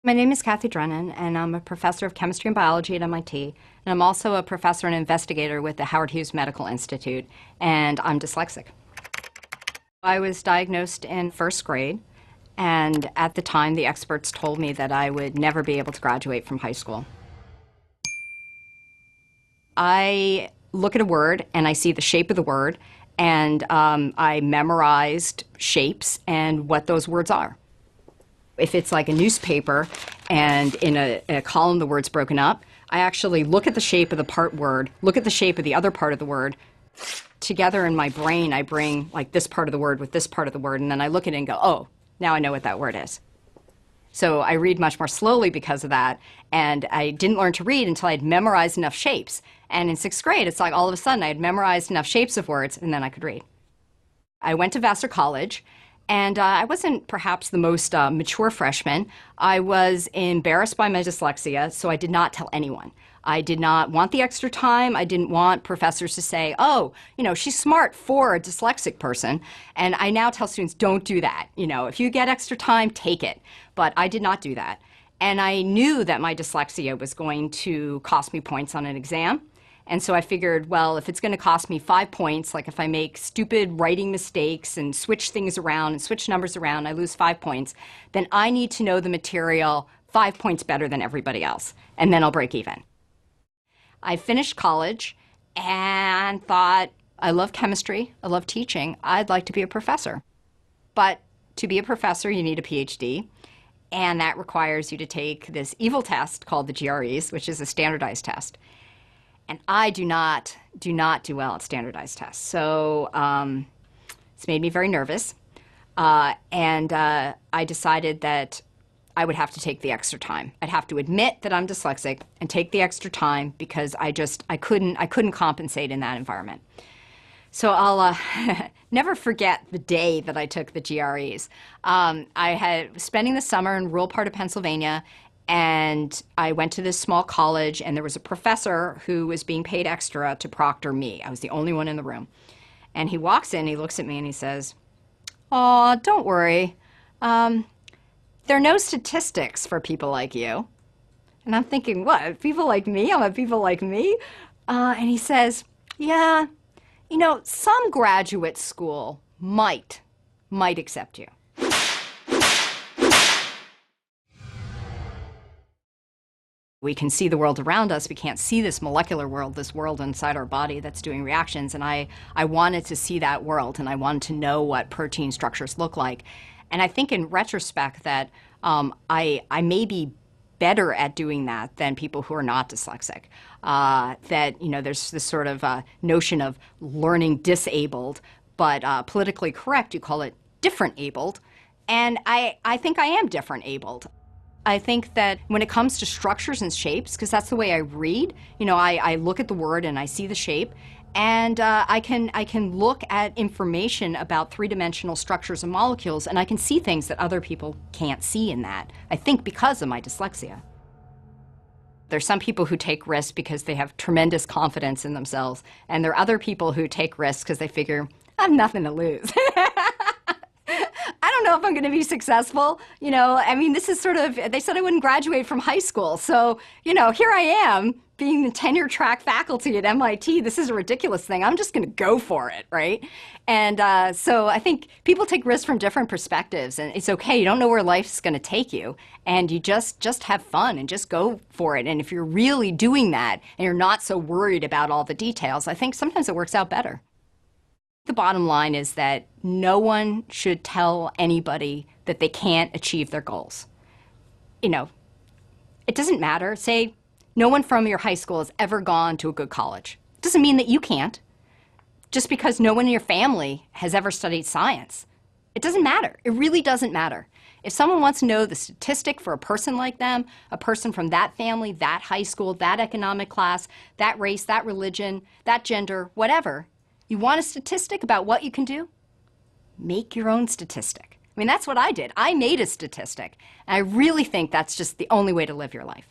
My name is Cathy Drennan, and I'm a professor of chemistry and biology at MIT, and I'm also a professor and investigator with the Howard Hughes Medical Institute, and I'm dyslexic. I was diagnosed in first grade, and at the time, the experts told me that I would never be able to graduate from high school. I look at a word, and I see the shape of the word, and I memorized shapes and what those words are. If it's like a newspaper and in a column the word's broken up, I actually look at the shape of the part word, look at the shape of the other part of the word. Together in my brain, I bring like this part of the word with this part of the word, and then I look at it and go, oh, now I know what that word is. So I read much more slowly because of that, and I didn't learn to read until I had memorized enough shapes. And in sixth grade, it's like all of a sudden I had memorized enough shapes of words, and then I could read. I went to Vassar College. And I wasn't perhaps the most mature freshman. I was embarrassed by my dyslexia, so I did not tell anyone. I did not want the extra time. I didn't want professors to say, oh, you know, she's smart for a dyslexic person. And I now tell students, don't do that. You know, if you get extra time, take it. But I did not do that. And I knew that my dyslexia was going to cost me points on an exam. And so I figured, well, if it's going to cost me 5 points, like if I make stupid writing mistakes and switch things around and switch numbers around, I lose 5 points, then I need to know the material 5 points better than everybody else, and then I'll break even. I finished college and thought, I love chemistry, I love teaching, I'd like to be a professor. But to be a professor, you need a PhD, and that requires you to take this evil test called the GREs, which is a standardized test. And I do not do well at standardized tests. So it's made me very nervous. And I decided that I would have to take the extra time. I'd have to admit that I'm dyslexic and take the extra time because I couldn't compensate in that environment. So I'll never forget the day that I took the GREs. I was spending the summer in rural part of Pennsylvania, and I went to this small college, and there was a professor who was being paid extra to proctor me. I was the only one in the room. And he walks in, he looks at me, and he says, "Oh, don't worry. There are no statistics for people like you." And I'm thinking, what, people like me? I'm a people like me? And he says, "Yeah, you know, some graduate school might accept you." We can see the world around us. We can't see this molecular world, this world inside our body that's doing reactions. And I wanted to see that world, and I wanted to know what protein structures look like. And I think in retrospect that I may be better at doing that than people who are not dyslexic. That, you know, there's this sort of notion of learning disabled, but politically correct, you call it different abled. And I think I am different abled. I think that when it comes to structures and shapes, because that's the way I read, you know, I look at the word and I see the shape, and I can look at information about three-dimensional structures and molecules, and I can see things that other people can't see in that, I think because of my dyslexia. There's some people who take risks because they have tremendous confidence in themselves, and there are other people who take risks because they figure, I have nothing to lose. I don't know if I'm going to be successful. You know, I mean, this is sort of, they said I wouldn't graduate from high school. So, you know, here I am being the tenure track faculty at MIT. This is a ridiculous thing. I'm just going to go for it, right? And so I think people take risks from different perspectives, and it's okay. You don't know where life's going to take you, and you just have fun and just go for it. And if you're really doing that and you're not so worried about all the details, I think sometimes it works out better. The bottom line is that no one should tell anybody that they can't achieve their goals. You know, it doesn't matter. Say no one from your high school has ever gone to a good college. It doesn't mean that you can't. Just because no one in your family has ever studied science. It doesn't matter. It really doesn't matter. If someone wants to know the statistic for a person like them, a person from that family, that high school, that economic class, that race, that religion, that gender, whatever, you want a statistic about what you can do? Make your own statistic. I mean, that's what I did. I made a statistic. And I really think that's just the only way to live your life.